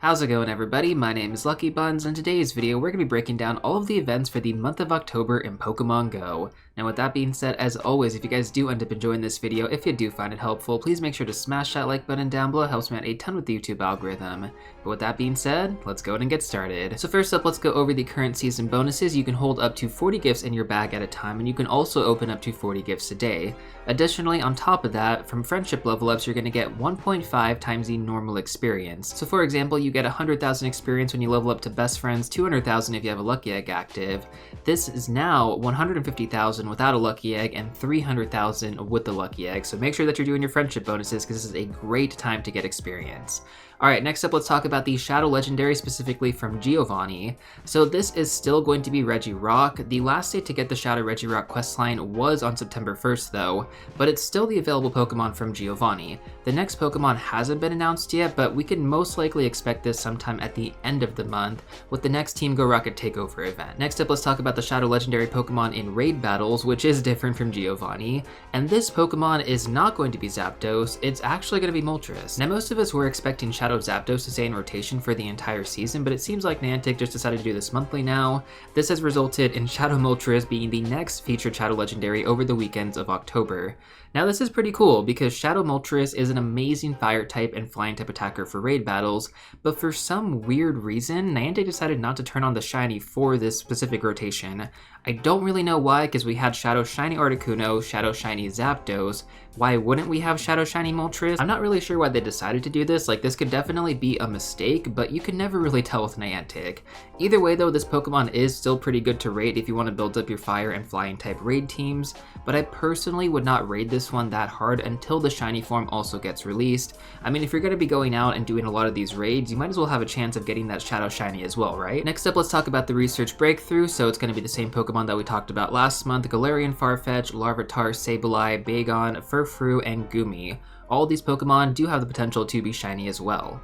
How's it going, everybody? My name is LuckyBunz, and in today's video we're going to be breaking down all of the events for the month of October in Pokemon Go. Now with that being said, as always, if you guys do end up enjoying this video, if you do find it helpful, please make sure to smash that like button down below. It helps me out a ton with the YouTube algorithm. But with that being said, let's go ahead and get started. So first up, let's go over the current season bonuses. You can hold up to 40 gifts in your bag at a time, and you can also open up to 40 gifts a day. Additionally, on top of that, from friendship level ups, you're going to get 1.5 times the normal experience. So for example, you get 100,000 experience when you level up to best friends, 200,000 if you have a lucky egg active. This is now 150,000 without a lucky egg and 300,000 with the lucky egg. So make sure that you're doing your friendship bonuses because this is a great time to get experience. Alright, next up let's talk about the Shadow Legendary, specifically from Giovanni. So this is still going to be Regirock. The last day to get the Shadow Regirock questline was on September 1st though, but it's still the available Pokemon from Giovanni. The next Pokemon hasn't been announced yet, but we can most likely expect this sometime at the end of the month with the next Team Go Rocket Takeover event. Next up, let's talk about the Shadow Legendary Pokemon in raid battles, which is different from Giovanni. And this Pokemon is not going to be Zapdos, it's actually going to be Moltres. Now most of us were expecting Shadow Zapdos to stay in rotation for the entire season, but it seems like Niantic just decided to do this monthly now. This has resulted in Shadow Moltres being the next featured Shadow Legendary over the weekends of October. Now this is pretty cool because Shadow Moltres is an amazing fire type and flying type attacker for raid battles, but for some weird reason, Niantic decided not to turn on the shiny for this specific rotation. I don't really know why, because we had Shadow Shiny Articuno, Shadow Shiny Zapdos. Why wouldn't we have Shadow Shiny Moltres? I'm not really sure why they decided to do this. Like, this could definitely be a mistake, but you can never really tell with Niantic. Either way though, this Pokemon is still pretty good to raid if you want to build up your fire and flying type raid teams, but I personally would not raid this one that hard until the shiny form also gets released. I mean, if you're going to be going out and doing a lot of these raids, you might as well have a chance of getting that Shadow Shiny as well, right? Next up, let's talk about the research breakthrough. So it's going to be the same Pokemon that we talked about last month: Galarian Farfetch, Larvitar, Sableye, Bagon, Furfrou, and Gumi. All these Pokemon do have the potential to be shiny as well.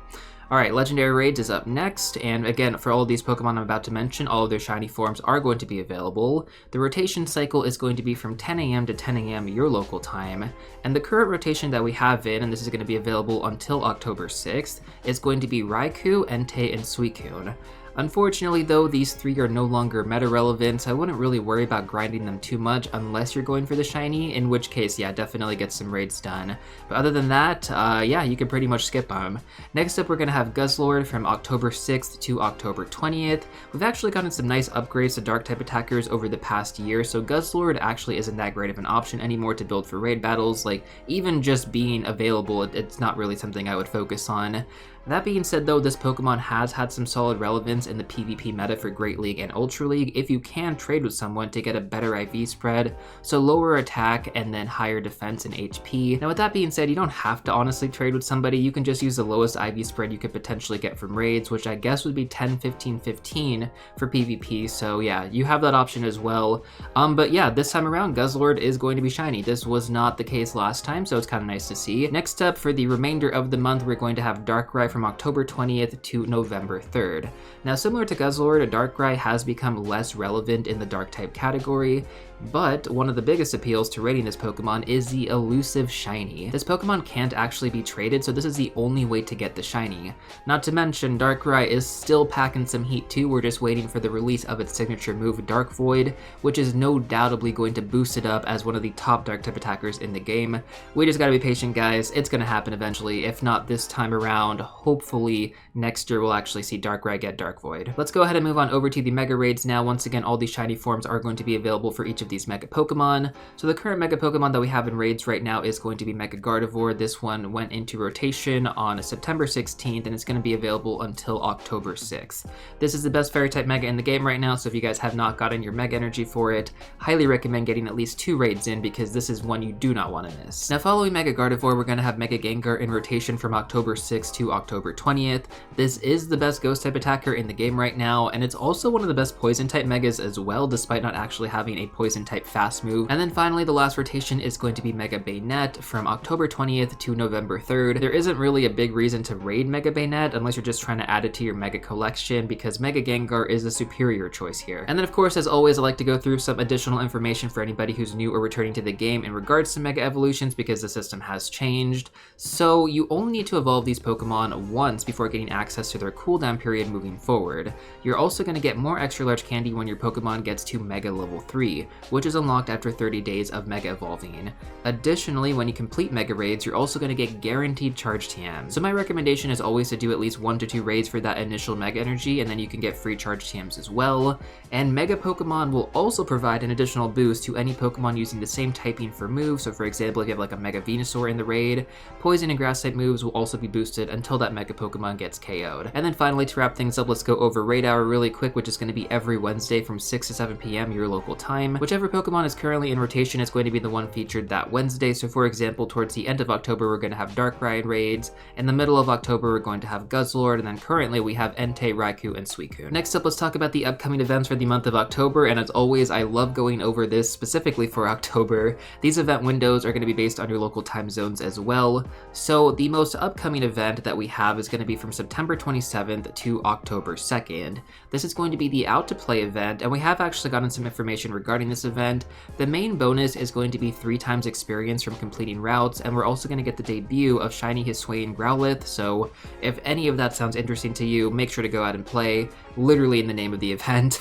Alright, Legendary Raids is up next, and again, for all of these Pokemon I'm about to mention, all of their shiny forms are going to be available. The rotation cycle is going to be from 10 AM to 10 AM your local time, and the current rotation that we have in, and this is going to be available until October 6th, is going to be Raikou, Entei, and Suicune. Unfortunately though, these three are no longer meta relevant, so I wouldn't really worry about grinding them too much unless you're going for the shiny, in which case, yeah, definitely get some raids done. But other than that, yeah, you can pretty much skip them. Next up, we're going to have Guzzlord from October 6th to October 20th. We've actually gotten some nice upgrades to dark-type attackers over the past year, so Guzzlord actually isn't that great of an option anymore to build for raid battles. Like, even just being available, it's not really something I would focus on. That being said though, this Pokemon has had some solid relevance in the PvP meta for Great League and Ultra League if you can trade with someone to get a better IV spread, so lower attack and then higher defense and HP. Now with that being said, you don't have to honestly trade with somebody, you can just use the lowest IV spread you could potentially get from raids, which I guess would be 10, 15, 15 for PvP, so yeah, you have that option as well. But yeah, this time around, Guzzlord is going to be shiny. This was not the case last time, so it's kind of nice to see. Next up, for the remainder of the month, we're going to have Darkrai from October 20th to November 3rd. Now similar to Guzzlord, Darkrai has become less relevant in the dark type category, but one of the biggest appeals to raiding this Pokemon is the elusive shiny. This Pokemon can't actually be traded, so this is the only way to get the shiny. Not to mention, Darkrai is still packing some heat too. We're just waiting for the release of its signature move, Dark Void, which is no doubtably going to boost it up as one of the top dark type attackers in the game. We just gotta be patient, guys. It's gonna happen eventually. If not this time around, hopefully next year we'll actually see Darkrai get Dark Void. Let's go ahead and move on over to the Mega Raids now. Once again, all these shiny forms are going to be available for each of these Mega Pokemon. So the current Mega Pokemon that we have in raids right now is going to be Mega Gardevoir. This one went into rotation on September 16th, and it's going to be available until October 6th. This is the best Fairy type Mega in the game right now, so if you guys have not gotten your Mega Energy for it, highly recommend getting at least 2 raids in, because this is one you do not want to miss. Now following Mega Gardevoir, we're going to have Mega Gengar in rotation from October 6th to October 20th. This is the best Ghost type attacker in the game right now, and it's also one of the best Poison type Megas as well, despite not actually having a Poison type fast move. And then finally, the last rotation is going to be Mega Bayonet from October 20th to November 3rd. There isn't really a big reason to raid Mega Bayonet unless you're just trying to add it to your Mega collection, because Mega Gengar is a superior choice here. And then of course, as always, I like to go through some additional information for anybody who's new or returning to the game in regards to Mega Evolutions, because the system has changed. So you only need to evolve these Pokemon once before getting access to their cooldown period moving forward. You're also going to get more extra large candy when your Pokemon gets to Mega Level 3, which is unlocked after 30 days of Mega Evolving. Additionally, when you complete Mega Raids, you're also going to get guaranteed charge TMs. So my recommendation is always to do at least 1 to 2 raids for that initial Mega Energy, and then you can get free charge TMs as well. And Mega Pokemon will also provide an additional boost to any Pokemon using the same typing for moves. So for example, if you have like a Mega Venusaur in the raid, Poison and Grass type moves will also be boosted until that Mega Pokemon gets KO'd. And then finally, to wrap things up, let's go over Raid Hour really quick, which is going to be every Wednesday from 6 to 7 p.m. your local time. Whichever Pokemon is currently in rotation is going to be the one featured that Wednesday. So for example, towards the end of October, we're going to have Darkrai raids. In the middle of October, we're going to have Guzzlord, and then currently we have Entei, Raikou, and Suicune. Next up, let's talk about the upcoming events for the month of October, and as always, I love going over this specifically for October. These event windows are going to be based on your local time zones as well. So the most upcoming event that we have is going to be from September 27th to October 2nd. This is going to be the Out to Play event, and we have actually gotten some information regarding this event. The main bonus is going to be 3 times experience from completing routes, and we're also going to get the debut of Shiny Hisuian Growlithe, so if any of that sounds interesting to you, make sure to go out and play, literally in the name of the event.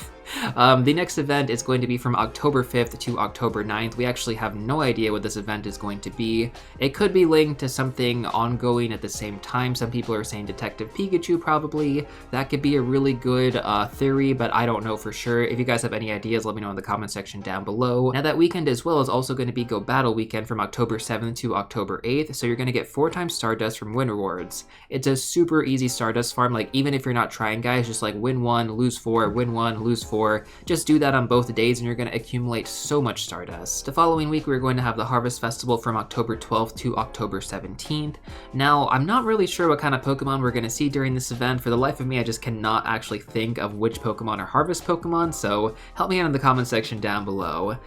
The next event is going to be from October 5th to October 9th. We actually have no idea what this event is going to be. It could be linked to something ongoing at the same time. Some people are saying Detective Pikachu probably. That could be a really good theory, but I don't know for sure. If you guys have any ideas, let me know in the comment section down below. Now that weekend as well is also going to be Go Battle Weekend from October 7th to October 8th, so you're going to get 4 times Stardust from Win Rewards. It's a super easy Stardust farm, like even if you're not trying guys, just like win 1, lose 4, win 1, lose 4. Just do that on both days and you're going to accumulate so much Stardust. The following week, we're going to have the Harvest Festival from October 12th to October 17th. Now, I'm not really sure what kind of Pokemon we're going to see during this event. For the life of me, I just cannot actually think of which Pokemon are Harvest Pokemon, so help me out in the comment section down below.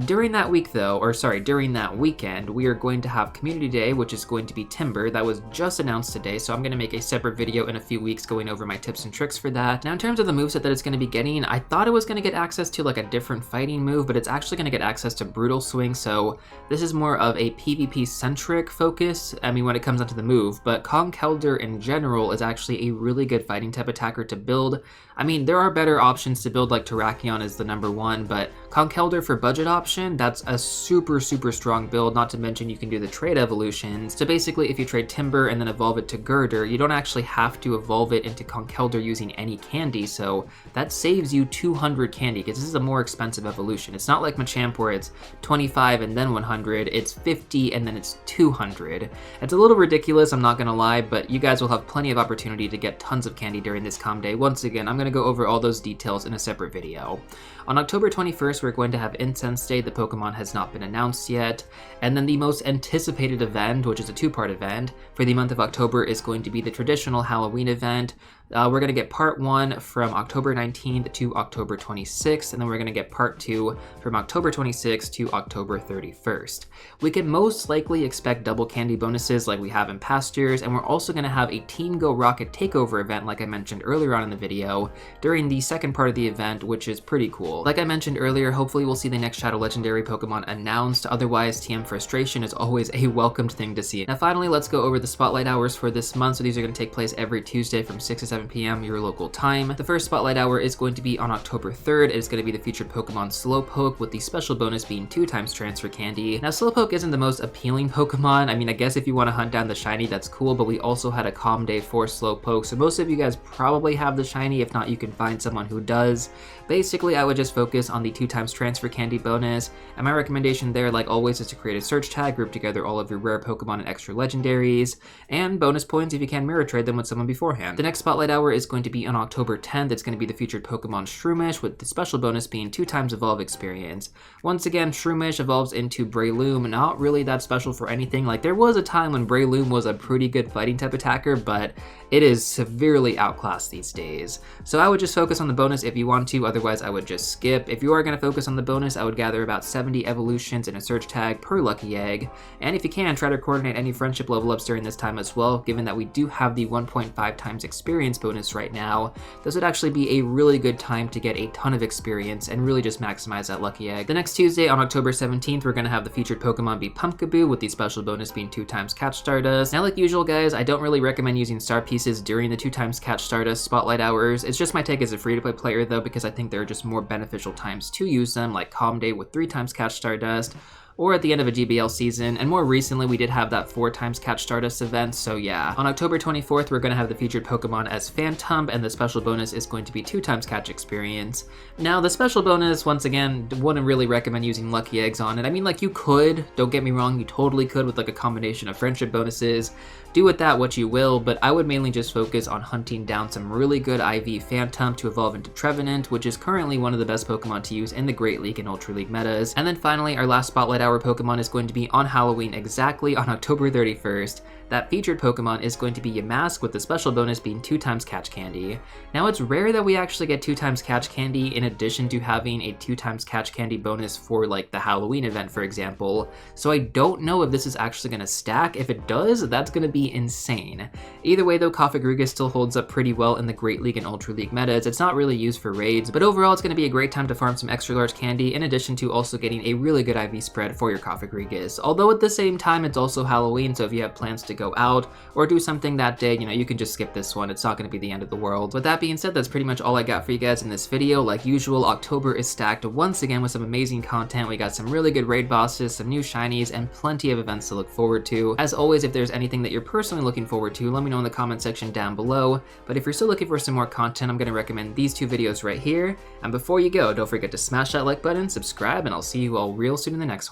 During that week though, during that weekend, we are going to have Community Day, which is going to be Timber. That was just announced today, so I'm going to make a separate video in a few weeks going over my tips and tricks for that. Now, in terms of the moveset that it's going to be getting, I thought it was going to get access to like a different fighting move, but it's actually going to get access to Brutal Swing, so this is more of a PvP centric focus, I mean when it comes onto the move, but Conkeldurr in general is actually a really good fighting type attacker to build. I mean, there are better options to build, like Terrakion is the #1, but Conkeldurr for budget option, that's a super strong build, not to mention you can do the trade evolutions. So basically, if you trade Timber and then evolve it to Girder, you don't actually have to evolve it into Conkeldurr using any candy, so that saves you 200 candy, because this is a more expensive evolution. It's not like Machamp where it's 25 and then 100, it's 50 and then it's 200. It's a little ridiculous, I'm not gonna lie, but you guys will have plenty of opportunity to get tons of candy during this calm day. Once again, I'm gonna go over all those details in a separate video. On October 21st, we're going to have Incense Day. The Pokemon has not been announced yet. And then the most anticipated event, which is a 2-part event, for the month of October is going to be the traditional Halloween event. We're going to get part 1 from October 19th to October 26th, and then we're going to get part 2 from October 26th to October 31st. We can most likely expect double candy bonuses like we have in past years, and we're also going to have a Team Go Rocket Takeover event like I mentioned earlier on in the video during the second part of the event, which is pretty cool. Like I mentioned earlier, hopefully we'll see the next Shadow Legendary Pokemon announced, otherwise TM Frustration is always a welcomed thing to see. Now finally, let's go over the Spotlight Hours for this month. So these are going to take place every Tuesday from 6 to 7 p.m. your local time. The first Spotlight Hour is going to be on October 3rd. It is going to be the featured Pokemon Slowpoke, with the special bonus being 2 times Transfer Candy. Now Slowpoke isn't the most appealing Pokemon. I mean, I guess if you want to hunt down the shiny, that's cool, but we also had a calm day for Slowpoke, so most of you guys probably have the shiny. If not, you can find someone who does. Basically, I would just focus on the 2 times Transfer Candy bonus, and my recommendation there, like always, is to create a search tag, group together all of your rare Pokemon and extra legendaries, and bonus points if you can mirror trade them with someone beforehand. The next Spotlight Hour is going to be on October 10th. It's going to be the featured Pokemon Shroomish, with the special bonus being 2 times Evolve experience. Once again, Shroomish evolves into Breloom, not really that special for anything. Like, there was a time when Breloom was a pretty good fighting type attacker, but it is severely outclassed these days. So I would just focus on the bonus if you want to, otherwise I would just skip. If you are going to focus on the bonus, I would gather about 70 evolutions in a search tag per lucky egg, and if you can, try to coordinate any friendship level ups during this time as well, given that we do have the 1.5 times experience bonus right now. This would actually be a really good time to get a ton of experience and really just maximize that lucky egg. The next Tuesday on October 17th, we're going to have the featured Pokemon be Pumpkaboo, with the special bonus being 2 times Catch Stardust. Now, like usual guys, I don't really recommend using Star Piece releases during the 2x Catch Stardust Spotlight Hours. It's just my take as a free-to-play player though, because I think there are just more beneficial times to use them, like Calm Day with 3x Catch Stardust, or at the end of a GBL season, and more recently we did have that 4x Catch Stardust event, so yeah. On October 24th, we're going to have the featured Pokemon as Phantom, and the special bonus is going to be 2x Catch Experience. Now, the special bonus, once again, wouldn't really recommend using Lucky Eggs on it. I mean, like, you could, don't get me wrong, you totally could with like a combination of friendship bonuses. Do with that what you will, but I would mainly just focus on hunting down some really good IV Phantom to evolve into Trevenant, which is currently one of the best Pokemon to use in the Great League and Ultra League metas. And then finally, our last Spotlight Hour Pokemon is going to be on Halloween, exactly on October 31st. That featured Pokemon is going to be Yamask, with the special bonus being 2x Catch Candy. Now, it's rare that we actually get 2x Catch Candy in addition to having a 2x Catch Candy bonus for like the Halloween event, for example, so I don't know if this is actually going to stack. If it does, that's going to be insane. Either way though, Cofagrigus still holds up pretty well in the Great League and Ultra League metas. It's not really used for raids, but overall it's going to be a great time to farm some extra large candy, in addition to also getting a really good IV spread for your Cofagrigus. Although at the same time, it's also Halloween, so if you have plans to go out or do something that day, you know, you can just skip this one. It's not going to be the end of the world. With that being said, that's pretty much all I got for you guys in this video. Like usual, October is stacked once again with some amazing content. We got some really good raid bosses, some new shinies, and plenty of events to look forward to. As always, if there's anything that you're personally looking forward to, let me know in the comment section down below. But if you're still looking for some more content, I'm going to recommend these two videos right here. And before you go, don't forget to smash that like button, subscribe, and I'll see you all real soon in the next one.